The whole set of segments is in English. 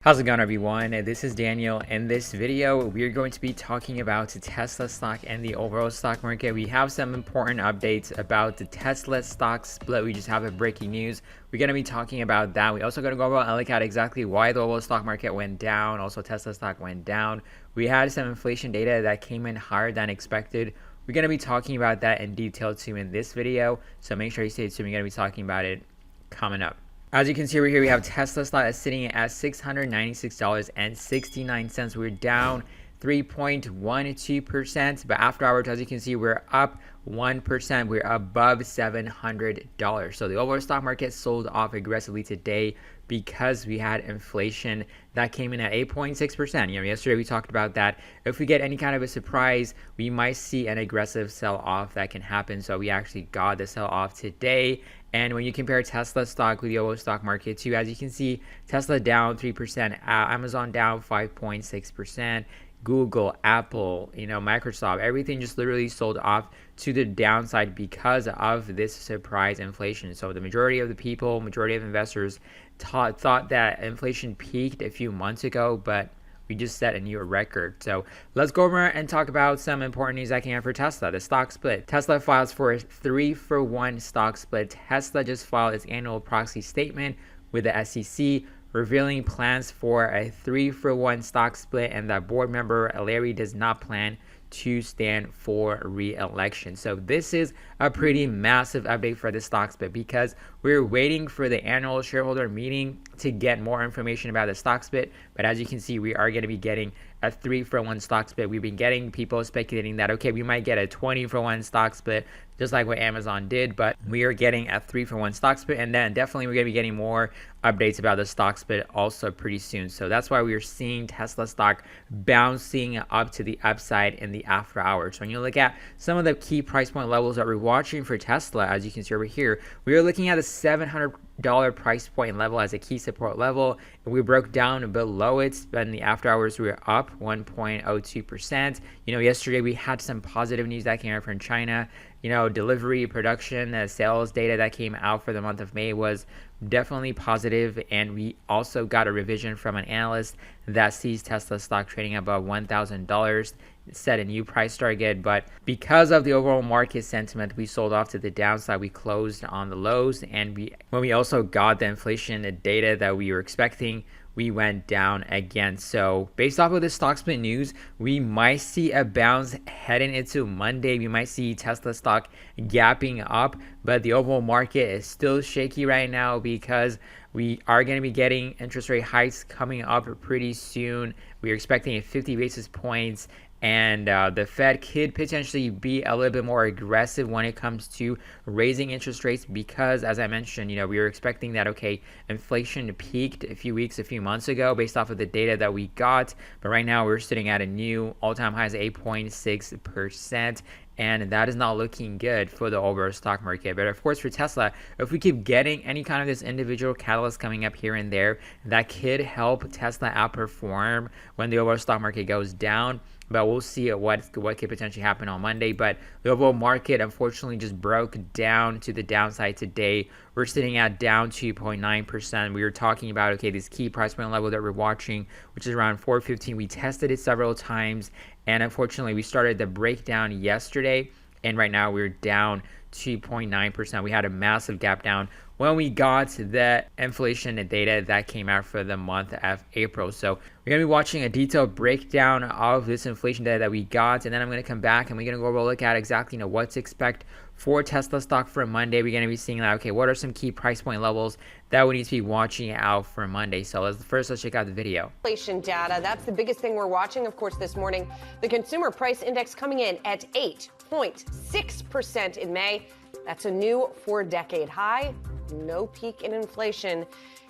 How's it going, everyone? This is Daniel. In this video, we're going to be talking about the Tesla stock and the overall stock market. We have some important updates about the Tesla stock split. We just have a breaking news. We're going to be talking about that. We also going to go over and look at exactly why the overall stock market went down. Also, Tesla stock went down. We had some inflation data that came in higher than expected. We're going to be talking about that in detail too in this video. So make sure you stay tuned. We're going to be talking about it coming up. As you can see over here, we have Tesla stock that's sitting at $696.69. We're down 3.12%, but after hours, as you can see, we're up 1%. We're above $700. So the overall stock market sold off aggressively today because we had inflation that came in at 8.6%. Yesterday we talked about that. If we get any kind of a surprise, we might see an aggressive sell-off that can happen. So we actually got the sell-off today. And when you compare Tesla stock with the overall stock market too, as you can see, Tesla down 3%, Amazon down 5.6%. Google, Apple, Microsoft, everything just literally sold off to the downside because of this surprise inflation. So the majority of the people, majority of investors thought that inflation peaked a few months ago, but we just set a new record. So let's go over and talk about some important news that came out for Tesla. The stock split. Tesla files for a 3-for-1 stock split. Tesla just filed its annual proxy statement with the SEC, revealing plans for a 3-for-1 stock split, and that board member Larry does not plan to stand for re-election. So this is a pretty massive update for the stock split because we're waiting for the annual shareholder meeting to get more information about the stock split. But as you can see, we are going to be getting a 3-for-1 stock split. We've been getting people speculating that, okay, we might get a 20-for-1 stock split, just like what Amazon did, but we are getting a 3-for-1 stock split. And then definitely we're going to be getting more updates about the stock split also pretty soon. So that's why we're seeing Tesla stock bouncing up to the upside in the after hours. So when you look at some of the key price point levels that we're watching for Tesla, as you can see over here, we are looking at a $700 price point level as a key support level. We broke down below it, but in the after hours we were up 1.02%. Yesterday we had some positive news that came out from China. Delivery, production, sales data that came out for the month of May was definitely positive, and we also got a revision from an analyst that sees Tesla stock trading above $1,000, set a new price target. But because of the overall market sentiment, we sold off to the downside. We closed on the lows, and when we also got the inflation data that we were expecting, we went down again. So based off of this stock split news, we might see a bounce heading into Monday. We might see Tesla stock gapping up, but the overall market is still shaky right now because we are going to be getting interest rate hikes coming up pretty soon. We are expecting a 50 basis points, and the Fed could potentially be a little bit more aggressive when it comes to raising interest rates because, as I mentioned, we were expecting that, okay, inflation peaked a few months ago based off of the data that we got. But right now we're sitting at a new all-time high of 8.6%. And that is not looking good for the overall stock market. But of course, for Tesla, if we keep getting any kind of this individual catalyst coming up here and there, that could help Tesla outperform when the overall stock market goes down. But we'll see what could potentially happen on Monday. But the overall market, unfortunately, just broke down to the downside today. We're sitting at down 2.9%. We were talking about, okay, this key price point level that we're watching, which is around 415. We tested it several times, and unfortunately, we started the breakdown yesterday, and right now we're down 2.9%. We had a massive gap down when we got the inflation data that came out for the month of April. So we're going to be watching a detailed breakdown of this inflation data that we got, and then I'm going to come back and we're going to go over a look at exactly what to expect for Tesla stock for Monday. We're going to be seeing that, okay, what are some key price point levels that we need to be watching out for Monday. So let's check out the video. Inflation data, that's the biggest thing we're watching, of course, this morning. The consumer price index coming in at 8.6% in May. That's a new 4-decade high. No peak in inflation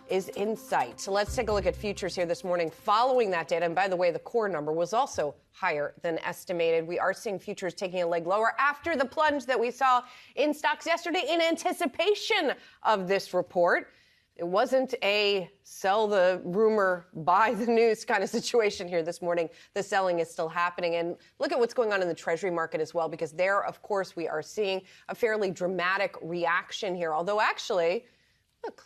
is in sight. So let's take a look at futures here this morning following that data. And by the way, the core number was also higher than estimated. We are seeing futures taking a leg lower after the plunge that we saw in stocks yesterday in anticipation of this report. It wasn't a sell the rumor, buy the news kind of situation here this morning. The selling is still happening. And look at what's going on in the Treasury market as well, because there, of course, we are seeing a fairly dramatic reaction here. Although actually,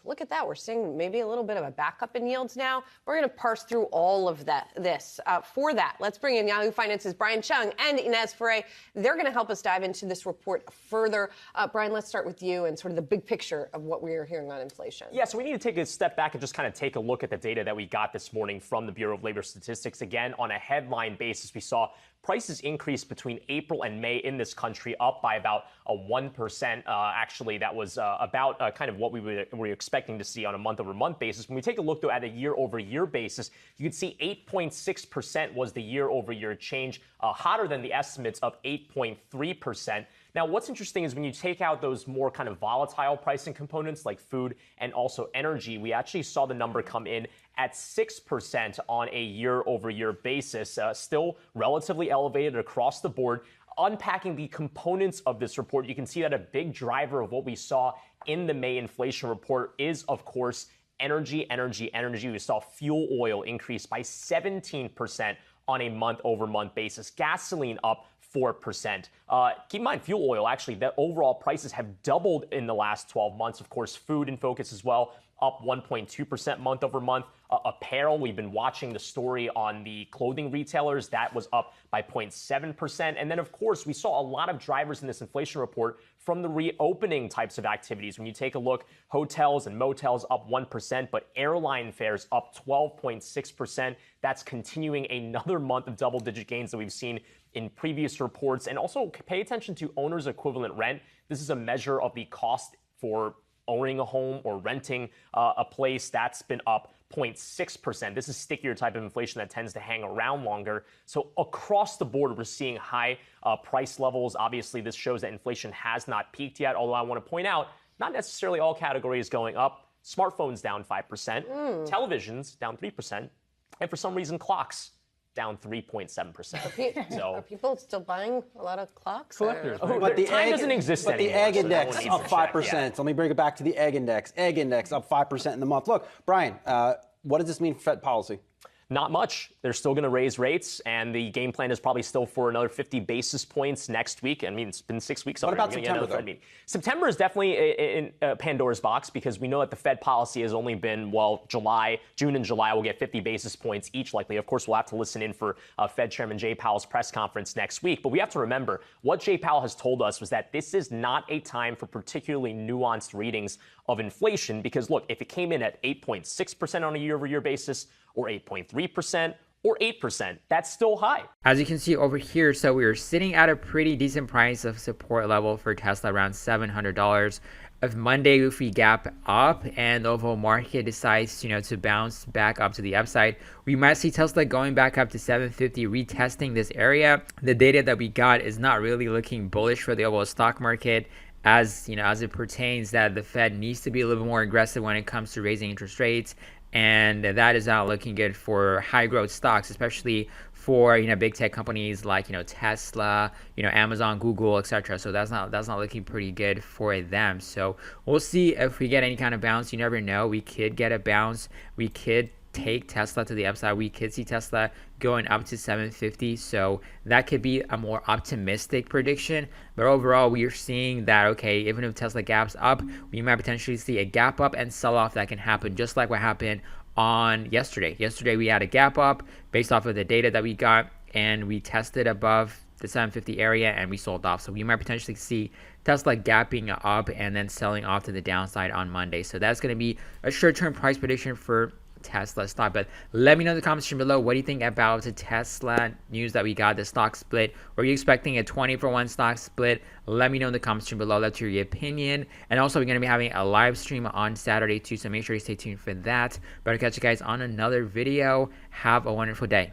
Look at that. We're seeing maybe a little bit of a backup in yields now. We're going to parse through all of this. For that, let's bring in Yahoo Finance's Brian Chung and Inez Ferre. They're going to help us dive into this report further. Brian, let's start with you and sort of the big picture of what we are hearing on inflation. Yeah, so we need to take a step back and just kind of take a look at the data that we got this morning from the Bureau of Labor Statistics. Again, on a headline basis, we saw prices increased between April and May in this country, up by about a 1%. Actually, that was about kind of what we were expecting to see on a month-over-month basis. When we take a look, though, at a year-over-year basis, you can see 8.6% was the year-over-year change, hotter than the estimates of 8.3%. Now, what's interesting is when you take out those more kind of volatile pricing components like food and also energy, we actually saw the number come in at 6% on a year-over-year basis, still relatively elevated across the board. Unpacking the components of this report, you can see that a big driver of what we saw in the May inflation report is, of course, energy. We saw fuel oil increase by 17% on a month-over-month basis. Gasoline up 4%. Keep in mind, fuel oil, actually, the overall prices have doubled in the last 12 months. Of course, food in focus as well, up 1.2% month over month. Apparel, we've been watching the story on the clothing retailers. That was up by 0.7%. And then, of course, we saw a lot of drivers in this inflation report from the reopening types of activities. When you take a look, hotels and motels up 1%, but airline fares up 12.6%. That's continuing another month of double-digit gains that we've seen in previous reports. And also pay attention to owner's equivalent rent. This is a measure of the cost for owning a home or renting a place. That's been up 0.6%. This is stickier type of inflation that tends to hang around longer. So across the board, we're seeing high price levels. Obviously, this shows that inflation has not peaked yet, although I want to point out, not necessarily all categories going up. Smartphones down 5%, televisions down 3%, and for some reason, clocks down 3.7%. Are people still buying a lot of clocks? Collectors. But the time doesn't exist anymore. But the egg so index no one up needs to check. 5%. Yeah. So let me bring it back to the egg index. Egg index up 5% in the month. Look, Brian, what does this mean for Fed policy? Not much. They're still going to raise rates, and the game plan is probably still for another 50 basis points next week. I mean, it's been 6 weeks already. What about September, though? September is definitely in Pandora's box because we know that the Fed policy has only been, June and July will get 50 basis points each likely. Of course, we'll have to listen in for Fed Chairman Jay Powell's press conference next week. But we have to remember what Jay Powell has told us was that this is not a time for particularly nuanced readings of inflation because, look, if it came in at 8.6% on a year-over-year basis or 8.3%, or 8%, that's still high. As you can see over here, so we are sitting at a pretty decent price of support level for Tesla, around $700. If Monday, if we gap up and the overall market decides, to bounce back up to the upside, we might see Tesla going back up to 750, retesting this area. The data that we got is not really looking bullish for the overall stock market. As it pertains that the Fed needs to be a little bit more aggressive when it comes to raising interest rates. And that is not looking good for high growth stocks, especially for big tech companies like Tesla, Amazon, Google, etc. So that's not looking pretty good for them. So we'll see if we get any kind of bounce. You never know. We could get a bounce. We could take Tesla to the upside. We could see Tesla going up to 750. So that could be a more optimistic prediction. But overall, we are seeing that, okay, even if Tesla gaps up, we might potentially see a gap up and sell off that can happen, just like what happened on yesterday. Yesterday, we had a gap up based off of the data that we got, and we tested above the 750 area and we sold off. So we might potentially see Tesla gapping up and then selling off to the downside on Monday. So that's going to be a short-term price prediction for Tesla stock. But let me know in the comments section below, what do you think about the Tesla news that we got, the stock split? Were you expecting a 20-for-1 stock split? Let me know in the comments section below. Let's hear your opinion. And also, we're going to be having a live stream on Saturday too, so make sure you stay tuned for that. But I'll catch you guys on another video. Have a wonderful day.